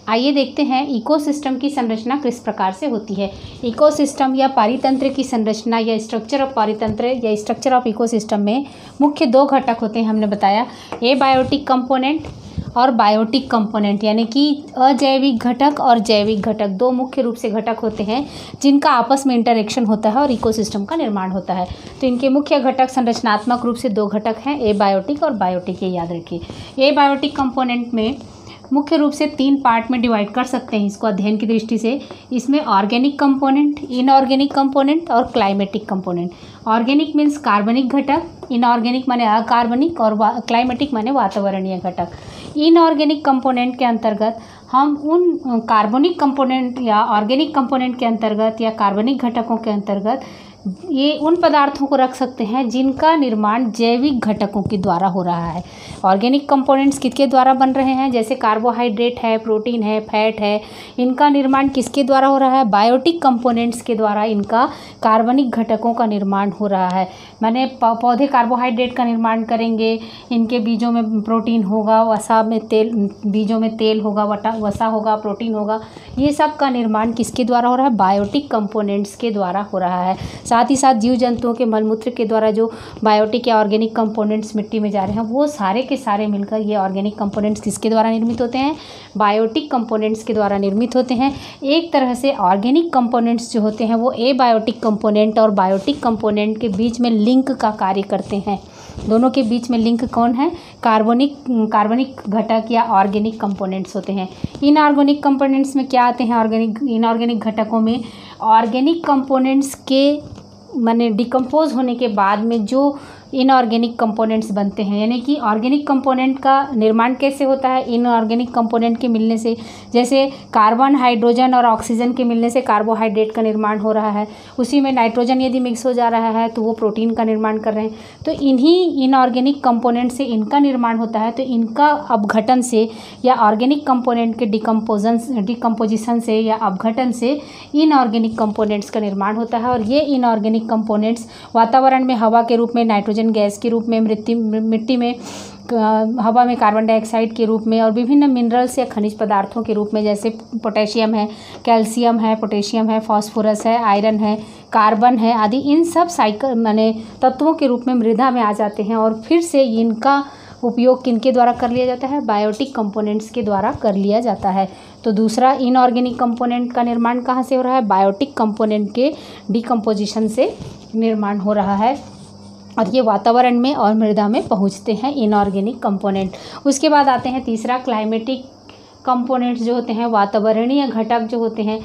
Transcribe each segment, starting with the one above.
आइए देखते हैं इकोसिस्टम की संरचना किस प्रकार से होती है। इकोसिस्टम या पारितंत्र की संरचना या स्ट्रक्चर ऑफ पारितंत्र या स्ट्रक्चर ऑफ इकोसिस्टम में मुख्य दो घटक होते हैं, हमने बताया, एबायोटिक कंपोनेंट और बायोटिक कंपोनेंट, यानी कि अजैविक घटक और जैविक घटक, दो मुख्य रूप से घटक होते हैं जिनका आपस में इंटरेक्शन होता है और इकोसिस्टम का निर्माण होता है। तो इनके मुख्य घटक संरचनात्मक रूप से दो घटक हैं, एबायोटिक और बायोटिक, ये याद रखिए। एबायोटिक कंपोनेंट में मुख्य रूप से 3 पार्ट में डिवाइड कर सकते हैं इसको अध्ययन की दृष्टि से। इसमें ऑर्गेनिक कंपोनेंट, इनऑर्गेनिक कंपोनेंट और क्लाइमेटिक कंपोनेंट। ऑर्गेनिक मीन्स कार्बनिक घटक, इनऑर्गेनिक माने अकार्बनिक और क्लाइमेटिक माने वातावरणीय घटक। इनऑर्गेनिक कंपोनेंट के अंतर्गत हम उन कार्बनिक कंपोनेंट या ऑर्गेनिक कंपोनेंट के अंतर्गत या कार्बनिक घटकों के अंतर्गत ये उन पदार्थों को रख सकते हैं जिनका निर्माण जैविक घटकों के द्वारा हो रहा है। ऑर्गेनिक कंपोनेंट्स किसके द्वारा बन रहे हैं, जैसे कार्बोहाइड्रेट है, प्रोटीन है, फैट है, इनका निर्माण किसके द्वारा हो रहा है, बायोटिक कंपोनेंट्स के द्वारा इनका कार्बनिक घटकों का निर्माण हो रहा है। माने पौधे कार्बोहाइड्रेट का निर्माण करेंगे, इनके बीजों में प्रोटीन होगा, वसा में तेल, बीजों में तेल होगा, वसा होगा, प्रोटीन होगा, ये सब का निर्माण किसके द्वारा हो रहा है, बायोटिक कंपोनेंट्स के द्वारा हो रहा है। साथ ही साथ जीव जंतुओं के मलमूत्र के द्वारा जो बायोटिक या ऑर्गेनिक कंपोनेंट्स मिट्टी में जा रहे हैं वो सारे के सारे मिलकर ये ऑर्गेनिक कंपोनेंट्स किसके द्वारा निर्मित होते हैं, बायोटिक कंपोनेंट्स के द्वारा निर्मित होते हैं। एक तरह से ऑर्गेनिक कंपोनेंट्स जो होते हैं वो एबायोटिक कंपोनेंट और बायोटिक कंपोनेंट के बीच में लिंक का कार्य करते हैं। दोनों के बीच में लिंक कौन है, कार्बनिक घटक या ऑर्गेनिक कंपोनेंट्स होते हैं। इनऑर्गेनिक कंपोनेंट्स में क्या आते हैं, इनऑर्गेनिक घटकों में ऑर्गेनिक कंपोनेंट्स के माने डिकम्पोज होने के बाद में जो इनऑर्गेनिक कंपोनेंट्स बनते हैं, यानी कि ऑर्गेनिक कंपोनेंट का निर्माण कैसे होता है, इनऑर्गेनिक कंपोनेंट के मिलने से, जैसे कार्बन, हाइड्रोजन और ऑक्सीजन के मिलने से कार्बोहाइड्रेट का निर्माण हो रहा है, उसी में नाइट्रोजन यदि मिक्स हो जा रहा है तो वो प्रोटीन का निर्माण कर रहे हैं। तो इन्हीं इनऑर्गेनिक कंपोनेंट से इनका निर्माण होता है। तो इनका अपघटन से या ऑर्गेनिक कंपोनेंट के डिकम्पोजिशन से या अपघटन से इनऑर्गेनिक कंपोनेंट्स का निर्माण होता है। और ये इनऑर्गेनिक कंपोनेंट्स वातावरण में हवा के रूप में, नाइट्रोजन गैस के रूप में, मिट्टी में, हवा में कार्बन डाइऑक्साइड के रूप में और विभिन्न मिनरल्स या खनिज पदार्थों के रूप में, जैसे पोटेशियम है, कैल्शियम है, पोटेशियम है, फास्फोरस है, आयरन है, कार्बन है आदि, इन सब साइकिल माने तत्वों के रूप में मृदा में आ जाते हैं। और फिर से इनका उपयोग किनके द्वारा कर लिया जाता है, बायोटिक कंपोनेंट्स के द्वारा कर लिया जाता है। तो दूसरा इनऑर्गेनिक कंपोनेंट का निर्माण कहाँ से हो रहा है, बायोटिक कंपोनेंट के डिकम्पोजिशन से निर्माण हो रहा है और ये वातावरण में और मृदा में पहुंचते हैं इनऑर्गेनिक कंपोनेंट। उसके बाद आते हैं तीसरा, क्लाइमेटिक कंपोनेंट्स जो होते हैं, वातावरणीय घटक जो होते हैं।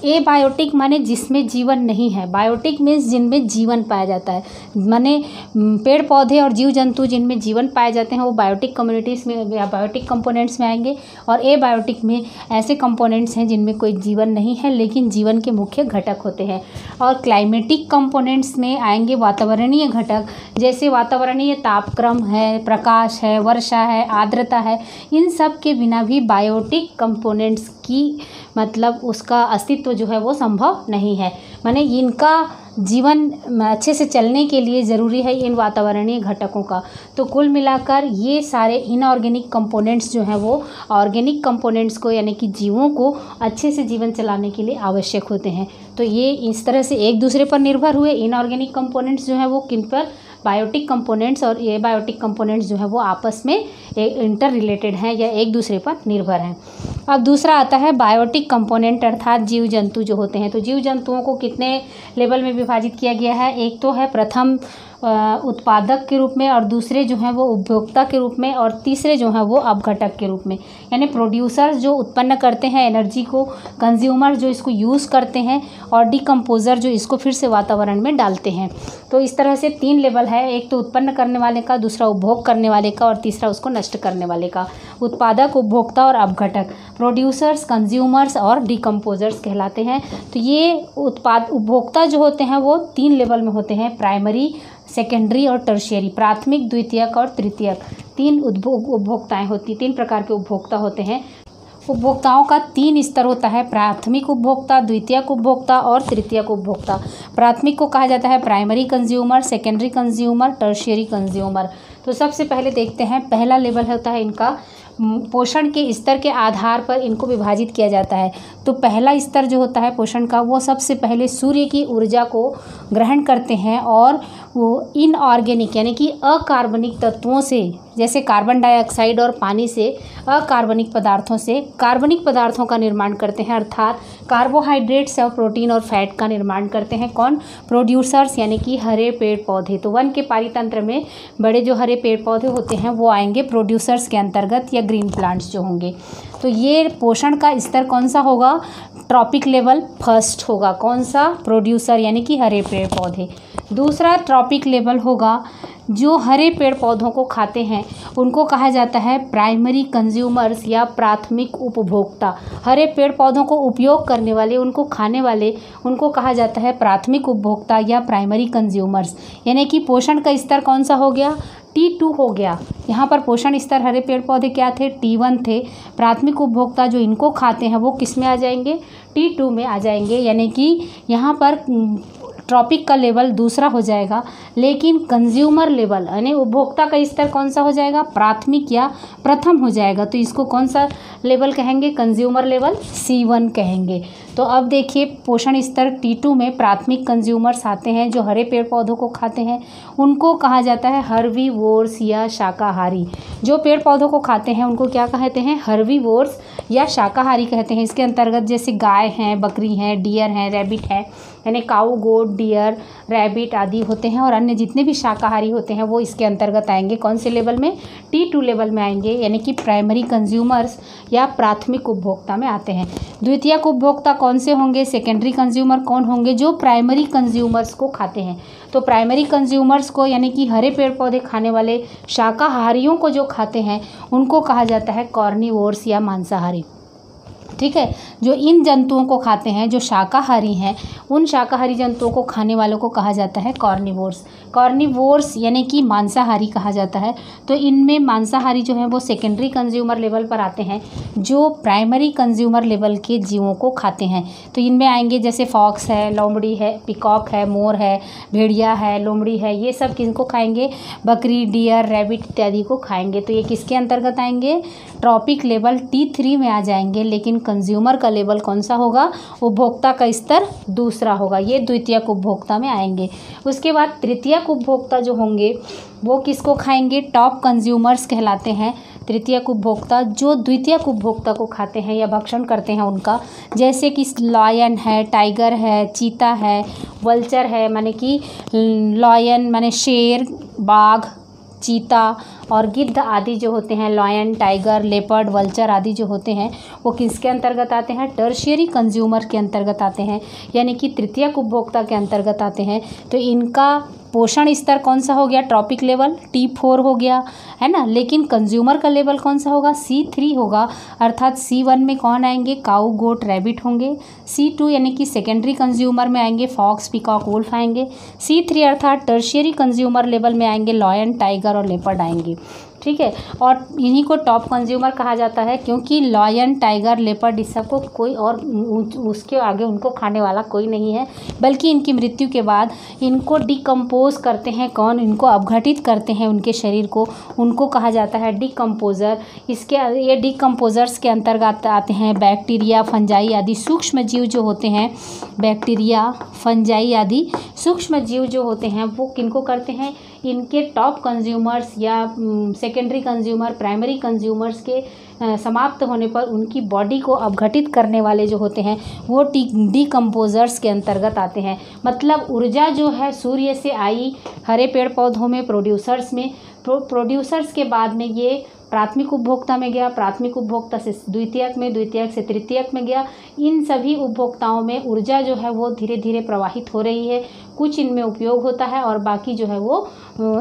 एबायोटिक माने जिसमें जीवन नहीं है, बायोटिक मीन्स जिनमें जीवन पाया जाता है, माने पेड़ पौधे और जीव जंतु जिनमें जीवन पाए जाते हैं वो बायोटिक कम्युनिटीज़ में या बायोटिक कंपोनेंट्स में आएंगे। और एबायोटिक में ऐसे कंपोनेंट्स हैं जिनमें कोई जीवन नहीं है लेकिन जीवन के मुख्य घटक होते हैं। और क्लाइमेटिक कंपोनेंट्स में आएंगे वातावरणीय घटक, जैसे वातावरणीय तापक्रम है, प्रकाश है, वर्षा है, आर्द्रता है, इन सब के बिना भी बायोटिक कंपोनेंट्स की मतलब उसका अस्तित्व जो है वो संभव नहीं है। माने इनका जीवन अच्छे से चलने के लिए ज़रूरी है इन वातावरणीय घटकों का। तो कुल मिलाकर ये सारे इनऑर्गेनिक कंपोनेंट्स जो हैं वो ऑर्गेनिक कंपोनेंट्स को यानी कि जीवों को अच्छे से जीवन चलाने के लिए आवश्यक होते हैं। तो ये इस तरह से एक दूसरे पर निर्भर हुए। इनऑर्गेनिक कंपोनेंट्स जो हैं वो किन पर, बायोटिक कंपोनेंट्स, और एबायोटिक कंपोनेंट्स जो है वो आपस में इंटर रिलेटेड हैं या एक दूसरे पर निर्भर हैं। अब दूसरा आता है बायोटिक कंपोनेंट अर्थात जीव जंतु जो होते हैं। तो जीव जंतुओं को कितने लेवल में विभाजित किया गया है, एक तो है प्रथम उत्पादक के रूप में, और दूसरे जो हैं वो उपभोक्ता के रूप में, और तीसरे जो हैं वो अपघटक के रूप में। यानी प्रोड्यूसर्स जो उत्पन्न करते हैं एनर्जी को, कंज्यूमर जो इसको यूज़ करते हैं, और डिकम्पोजर जो इसको फिर से वातावरण में डालते हैं। तो इस तरह से 3 लेवल है, एक तो उत्पन्न करने वाले का, दूसरा उपभोग करने वाले का, और तीसरा उसको नष्ट करने वाले का। उत्पादक, उपभोक्ता और अपघटक, प्रोड्यूसर्स, कंज्यूमर्स और डिकम्पोजर्स कहलाते हैं। तो ये उपभोक्ता जो होते हैं वो 3 लेवल में होते हैं, प्राइमरी, सेकेंडरी और टर्शियरी, प्राथमिक, द्वितीयक और तृतीयक। 3 उपभोक्ताएं होती, 3 प्रकार के उपभोक्ता होते हैं। उपभोक्ताओं का 3 स्तर होता है, प्राथमिक उपभोक्ता, द्वितीयक उपभोक्ता और तृतीयक उपभोक्ता। प्राथमिक को कहा जाता है primary consumer, secondary consumer, tertiary consumer. तो सबसे पहले देखते हैं, पहला लेवल होता है इनका पोषण के स्तर के आधार पर इनको विभाजित किया जाता है। तो पहला स्तर जो होता है पोषण का, वो सबसे पहले सूर्य की ऊर्जा को ग्रहण करते हैं और वो इनऑर्गेनिक यानी कि अकार्बनिक तत्वों से, जैसे कार्बन डाइऑक्साइड और पानी से, अकार्बनिक पदार्थों से कार्बनिक पदार्थों का निर्माण करते हैं, अर्थात कार्बोहाइड्रेट्स और प्रोटीन और फैट का निर्माण करते हैं। कौन? प्रोड्यूसर्स यानी कि हरे पेड़ पौधे। तो वन के पारितंत्र में बड़े जो हरे पेड़ पौधे होते हैं वो आएंगे प्रोड्यूसर्स के अंतर्गत, या ग्रीन प्लांट्स जो होंगे। तो ये पोषण का स्तर कौन सा होगा? ट्रॉपिक लेवल फर्स्ट होगा। कौन सा? प्रोड्यूसर यानी कि हरे पेड़ पौधे। दूसरा ट्रॉपिक लेवल होगा, जो हरे पेड़ पौधों को खाते हैं उनको कहा जाता है प्राइमरी कंज्यूमर्स या प्राथमिक उपभोक्ता। हरे पेड़ पौधों को उपयोग करने वाले, उनको खाने वाले, उनको कहा जाता है प्राथमिक उपभोक्ता या प्राइमरी कंज्यूमर्स। यानी कि पोषण का स्तर कौन सा हो गया? T2 हो गया। यहाँ पर पोषण स्तर हरे पेड़ पौधे क्या थे? T1 थे। प्राथमिक उपभोक्ता जो इनको खाते हैं वो किस में आ जाएंगे? T2 में आ जाएंगे। यानी कि यहाँ पर ट्रॉपिक का लेवल दूसरा हो जाएगा, लेकिन कंज्यूमर लेवल यानी उपभोक्ता का स्तर कौन सा हो जाएगा? प्राथमिक या प्रथम हो जाएगा। तो इसको कौन सा लेवल कहेंगे? कंज्यूमर लेवल C1 कहेंगे। तो अब देखिए पोषण स्तर T2 में प्राथमिक कंज्यूमर्स आते हैं जो हरे पेड़ पौधों को खाते हैं, उनको कहा जाता है हर्बीवोर्स या शाकाहारी। जो पेड़ पौधों को खाते हैं उनको क्या कहते हैं? हर्बीवोर्स या शाकाहारी कहते हैं। इसके अंतर्गत जैसे गाय हैं, बकरी हैं, डियर हैं, रैबिट है, यानी काऊ, गोट, डियर, रैबिट आदि होते हैं, और अन्य जितने भी शाकाहारी होते हैं वो इसके अंतर्गत आएंगे। कौन से लेवल में? T2 लेवल में आएंगे, यानी कि प्राइमरी कंज्यूमर्स या प्राथमिक उपभोक्ता में आते हैं। द्वितीयक उपभोक्ता कौन से होंगे? सेकेंडरी कंज्यूमर कौन होंगे? जो प्राइमरी कंज्यूमर्स को खाते हैं। तो प्राइमरी कंज्यूमर्स को यानी कि हरे पेड़ पौधे खाने वाले शाकाहारियों को जो खाते हैं उनको कहा जाता है कॉर्निवोर्स या मांसाहारी। ठीक है। जो इन जंतुओं को खाते हैं, जो शाकाहारी हैं, उन शाकाहारी जंतुओं को खाने वालों को कहा जाता है कॉर्निवोर्स। कॉर्निवोर्स यानी कि मांसाहारी कहा जाता है। तो इनमें मांसाहारी जो है वो सेकेंडरी कंज्यूमर लेवल पर आते हैं, जो प्राइमरी कंज्यूमर लेवल के जीवों को खाते हैं। तो इनमें आएंगे जैसे फॉक्स है, लोमड़ी है, पिकॉक है, मोर है, भेड़िया है, लोमड़ी है, ये सब किनको खाएंगे? बकरी, डियर, रैबिट इत्यादि को खाएंगे। तो ये किसके अंतर्गत आएंगे? ट्रॉपिक लेवल T3 में आ जाएंगे। लेकिन कंज्यूमर का लेवल कौन सा होगा? उपभोक्ता का स्तर दूसरा होगा। ये द्वितीयक उपभोक्ता में आएंगे। उसके बाद तृतीयक उपभोक्ता जो होंगे वो किसको खाएंगे? टॉप कंज्यूमर्स कहलाते हैं तृतीयक उपभोक्ता, जो द्वितीयक उपभोक्ता को खाते हैं या भक्षण करते हैं उनका, जैसे कि लॉयन है, टाइगर है, चीता है, वल्चर है, माने कि लॉयन माने शेर, बाघ, चीता और गिद्ध आदि जो होते हैं, लॉयन, टाइगर, लेपर्ड, वल्चर आदि जो होते हैं वो किसके अंतर्गत आते हैं? टर्शियरी कंज्यूमर के अंतर्गत आते हैं, यानी कि तृतीयक उपभोक्ता के अंतर्गत आते हैं। तो इनका पोषण स्तर कौन सा हो गया? ट्रॉपिक लेवल T4 हो गया, है ना। लेकिन कंज्यूमर का लेवल कौन सा होगा? C3 होगा। अर्थात C1 में कौन आएंगे? काऊ, गोट, रैबिट होंगे। C2 यानी कि सेकेंडरी कंज्यूमर में आएंगे फॉक्स, पिकॉक, वुल्फ आएंगे। C3 अर्थात टर्शियरी कंज्यूमर लेवल में आएंगे लॉयन, टाइगर और लेपर्ड आएंगे। ठीक है। और इन्हीं को टॉप कंज्यूमर कहा जाता है, क्योंकि लॉयन, टाइगर, लेपर्ड इस सबको कोई और उसके आगे उनको खाने वाला कोई नहीं है, बल्कि इनकी मृत्यु के बाद इनको डिकम्पोज करते हैं। कौन? इनको अपघटित करते हैं उनके शरीर को, उनको कहा जाता है डिकम्पोज़र। ये डिकम्पोज़र्स के अंतर्गत आते हैं बैक्टीरिया, फंजाई आदि सूक्ष्म जीव जो होते हैं। बैक्टीरिया, फंजाई आदि सूक्ष्म जीव जो होते हैं वो किनको करते हैं? इनके टॉप कंज्यूमर्स या सेकेंडरी कंज्यूमर, प्राइमरी कंज्यूमर्स के समाप्त होने पर उनकी बॉडी को अपघटित करने वाले जो होते हैं वो डिकम्पोजर्स के अंतर्गत आते हैं। मतलब ऊर्जा जो है सूर्य से आई हरे पेड़ पौधों में, प्रोड्यूसर्स में, प्रोड्यूसर्स के बाद में ये प्राथमिक उपभोक्ता में गया, प्राथमिक उपभोक्ता से द्वितीयक में, द्वितीयक से तृतीयक में गया। इन सभी उपभोक्ताओं में ऊर्जा जो है वो धीरे धीरे प्रवाहित हो रही है। कुछ इनमें उपयोग होता है और बाकी जो है वो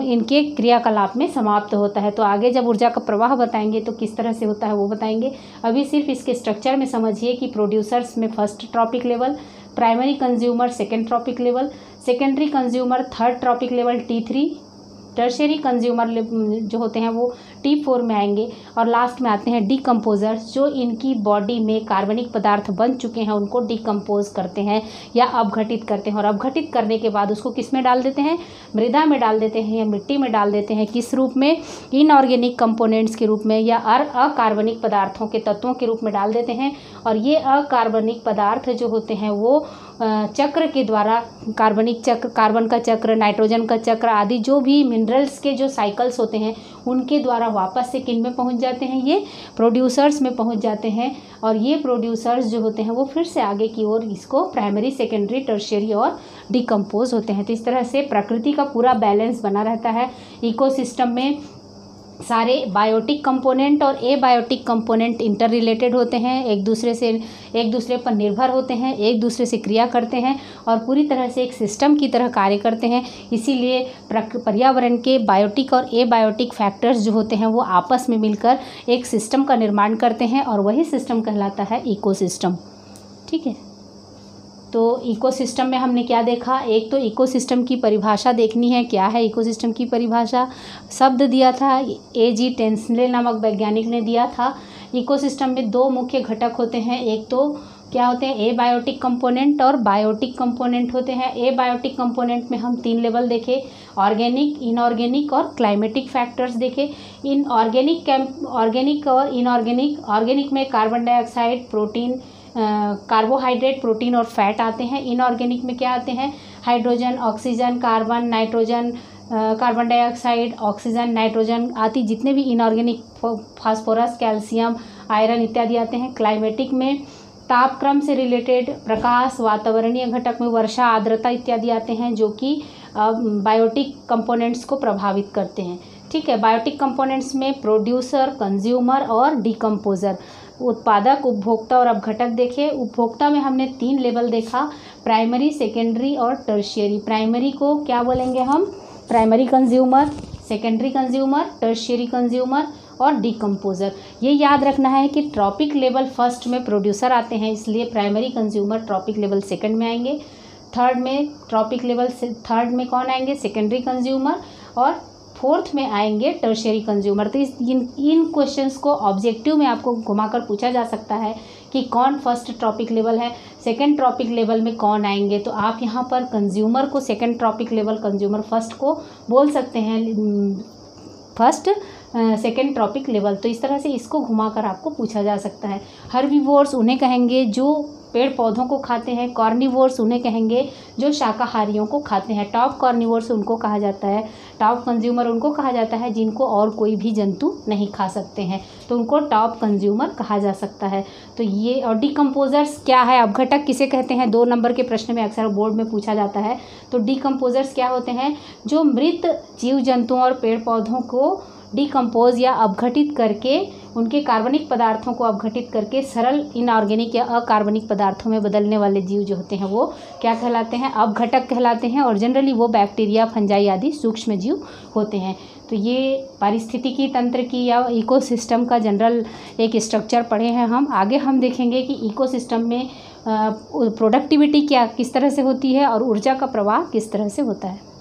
इनके क्रियाकलाप में समाप्त होता है। तो आगे जब ऊर्जा का प्रवाह बताएंगे तो किस तरह से होता है वो बताएंगे। अभी सिर्फ इसके स्ट्रक्चर में समझिए कि प्रोड्यूसर्स में first trophic level, primary consumer second trophic level, secondary consumer third trophic level T3, tertiary consumer जो होते हैं वो T4 में आएंगे और लास्ट में आते हैं डिकम्पोजर्स, जो इनकी बॉडी में कार्बनिक पदार्थ बन चुके हैं उनको डिकम्पोज करते हैं या अपघटित करते हैं, और अपघटित करने के बाद उसको किस में डाल देते हैं, मृदा में डाल देते हैं या मिट्टी में डाल देते हैं। किस रूप में, इनऑर्गेनिक कंपोनेंट्स के रूप में या अकार्बनिक पदार्थों के तत्वों के रूप में डाल देते हैं। और ये अकार्बनिक पदार्थ जो होते हैं वो चक्र के द्वारा, कार्बनिक चक्र, कार्बन का चक्र, नाइट्रोजन का चक्र आदि जो भी मिनरल्स के जो साइकिल्स होते हैं उनके द्वारा वापस से किन में पहुंच जाते हैं, ये प्रोड्यूसर्स में पहुंच जाते हैं। और ये प्रोड्यूसर्स जो होते हैं वो फिर से आगे की ओर इसको प्राइमरी, सेकेंडरी, टर्शियरी और डिकम्पोज होते हैं। तो इस तरह से प्रकृति का पूरा बैलेंस बना रहता है। इकोसिस्टम में सारे बायोटिक कंपोनेंट और एबायोटिक कंपोनेंट इंटर रिलेटेड होते हैं, एक दूसरे पर निर्भर होते हैं, एक दूसरे से क्रिया करते हैं और पूरी तरह से एक सिस्टम की तरह कार्य करते हैं। इसीलिए पर्यावरण के बायोटिक और एबायोटिक फैक्टर्स जो होते हैं वो आपस में मिलकर एक सिस्टम का निर्माण करते हैं और वही सिस्टम कहलाता है इकोसिस्टम। ठीक है, तो इकोसिस्टम में हमने क्या देखा, एक तो इकोसिस्टम की परिभाषा देखनी है। क्या है इकोसिस्टम की परिभाषा, शब्द दिया था A.G. टेंसले नामक वैज्ञानिक ने दिया था। इकोसिस्टम में दो मुख्य घटक होते हैं, एक तो क्या होते हैं, एबायोटिक कंपोनेंट और बायोटिक कंपोनेंट होते हैं। एबायोटिक कंपोनेंट में हम 3 लेवल देखे, ऑर्गेनिक, इनऑर्गेनिक और क्लाइमेटिक फैक्टर्स देखे। ऑर्गेनिक और इनऑर्गेनिक, ऑर्गेनिक में carbon dioxide, protein, carbohydrate, protein और फैट आते हैं। इनऑर्गेनिक में क्या आते हैं, hydrogen, oxygen, carbon, nitrogen, carbon dioxide, oxygen, nitrogen आदि जितने भी इनऑर्गेनिक, फास्फोरस, कैल्शियम, आयरन इत्यादि आते हैं। क्लाइमेटिक में तापक्रम से रिलेटेड प्रकाश, वातावरणीय घटक में वर्षा, आर्द्रता इत्यादि आते हैं जो कि बायोटिक कंपोनेंट्स को प्रभावित करते हैं। ठीक है, बायोटिक कंपोनेंट्स में प्रोड्यूसर, कंज्यूमर और डिकम्पोजर, उत्पादक, उपभोक्ता और अपघटक देखे। उपभोक्ता में हमने 3 लेवल देखा, प्राइमरी, सेकेंडरी और टर्शियरी। प्राइमरी को क्या बोलेंगे हम, primary consumer, secondary consumer, tertiary consumer और डिकम्पोजर। ये याद रखना है कि ट्रॉपिक लेवल फर्स्ट में प्रोड्यूसर आते हैं, इसलिए primary consumer trophic level second में आएंगे। थर्ड में ट्रॉपिक लेवल से थर्ड में कौन आएंगे, सेकेंडरी कंज्यूमर, और फोर्थ में आएंगे टर्शियरी कंज्यूमर। तो इन क्वेश्चंस को ऑब्जेक्टिव में आपको घुमाकर पूछा जा सकता है कि कौन फर्स्ट ट्रॉपिक लेवल है, सेकंड ट्रॉपिक लेवल में कौन आएंगे। तो आप यहाँ पर कंज्यूमर को second trophic level, consumer first को बोल सकते हैं फर्स्ट, सेकेंड ट्रॉपिक लेवल। तो इस तरह से इसको घुमाकर आपको पूछा जा सकता है। हर्बीवोर्स उन्हें कहेंगे जो पेड़ पौधों को खाते हैं, कॉर्निवोर्स उन्हें कहेंगे जो शाकाहारियों को खाते हैं, टॉप कॉर्निवोर्स उनको कहा जाता है, टॉप कंज्यूमर उनको कहा जाता है जिनको और कोई भी जंतु नहीं खा सकते हैं, तो उनको टॉप कंज्यूमर कहा जा सकता है। तो ये, और डिकम्पोजर्स क्या है, अपघटक किसे कहते हैं, 2 नंबर के प्रश्न में अक्सर बोर्ड में पूछा जाता है। तो डिकम्पोजर्स क्या होते हैं, जो मृत जीव जंतुओं और पेड़ पौधों को डिकम्पोज या अपघटित करके, उनके कार्बनिक पदार्थों को अपघटित करके सरल इनऑर्गेनिक या अकार्बनिक पदार्थों में बदलने वाले जीव जो होते हैं वो क्या कहलाते हैं, अपघटक कहलाते हैं। और जनरली वो बैक्टीरिया, फंजाई आदि सूक्ष्म जीव होते हैं। तो ये पारिस्थितिकी तंत्र की या इकोसिस्टम का जनरल एक स्ट्रक्चर पढ़े हैं हम। आगे हम देखेंगे कि इकोसिस्टम में प्रोडक्टिविटी क्या किस तरह से होती है और ऊर्जा का प्रवाह किस तरह से होता है।